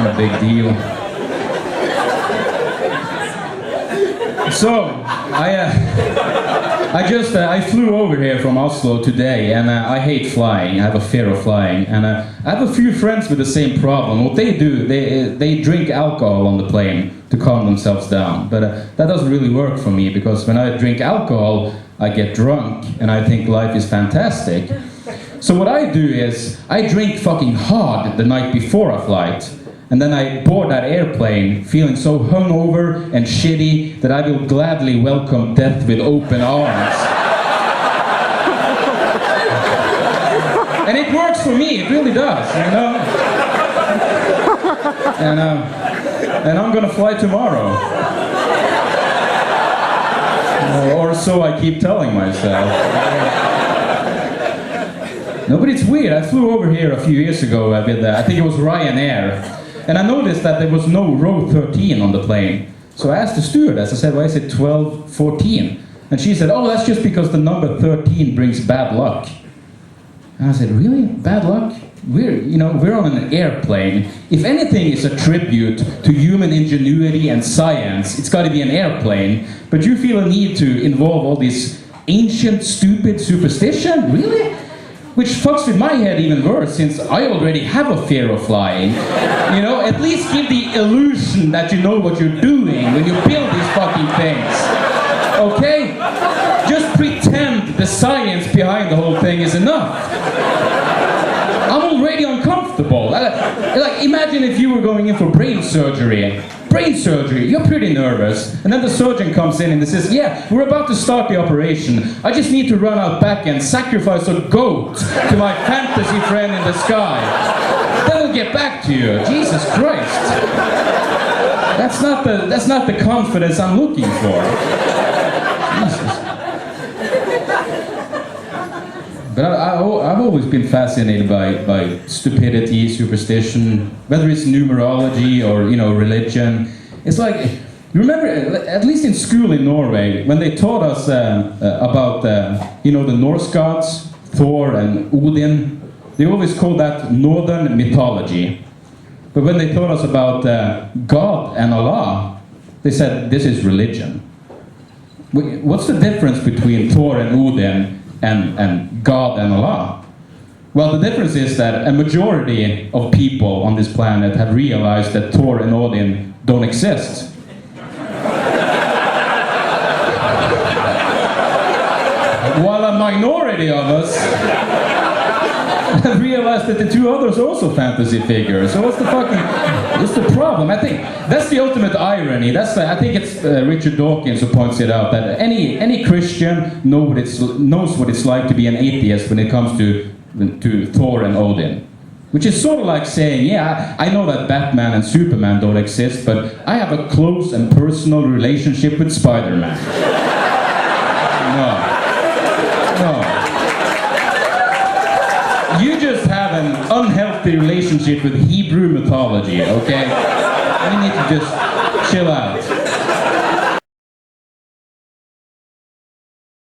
not a big deal. So, I flew over here from Oslo today, and I hate flying. I have a fear of flying, and I have a few friends with the same problem. What they do, they drink alcohol on the plane to calm themselves down. But that doesn't really work for me, because when I drink alcohol, I get drunk, and I think life is fantastic. So what I do is, I drink fucking hard the night before a flight, and then I board that airplane feeling so hungover and shitty that I will gladly welcome death with open arms. And it works for me, it really does, you know? And I'm gonna fly tomorrow. Or so I keep telling myself. No, but it's weird. I flew over here a few years ago with, I think it was Ryanair. And I noticed that there was no row 13 on the plane. So I asked the stewardess, I said, why is it 12, 14? And she said, oh, that's just because the number 13 brings bad luck. And I said, really? Bad luck? We're on an airplane. If anything is a tribute to human ingenuity and science, it's got to be an airplane. But you feel a need to involve all this ancient, stupid superstition? Really? Which fucks with my head even worse, since I already have a fear of flying. You know, at least give the illusion that you know what you're doing when you build these fucking things. Okay? Just pretend the science behind the whole thing is enough. I'm already uncomfortable. Like, imagine if you were going in for brain surgery. Brain surgery, you're pretty nervous. And then the surgeon comes in and says, yeah, we're about to start the operation. I just need to run out back and sacrifice a goat to my fantasy friend in the sky. Then we'll get back to you. Jesus Christ. That's not the confidence I'm looking for. Jesus. But I've always been fascinated by stupidity, superstition, whether it's numerology or, religion. It's like, you remember, at least in school in Norway, when they taught us about, the Norse gods, Thor and Odin, they always called that northern mythology. But when they taught us about God and Allah, they said, this is religion. What's the difference between Thor and Odin and God and Allah? Well, the difference is that a majority of people on this planet have realized that Thor and Odin don't exist. While a minority of us have realized that the two others are also fantasy figures. So what's the problem? I think that's the ultimate irony. I think it's Richard Dawkins who points it out, that any Christian knows what it's like to be an atheist when it comes to Thor and Odin. Which is sort of like saying, yeah, I know that Batman and Superman don't exist, but I have a close and personal relationship with Spider-Man. No. You just have an unhealthy relationship with Hebrew mythology, okay? You need to just chill out.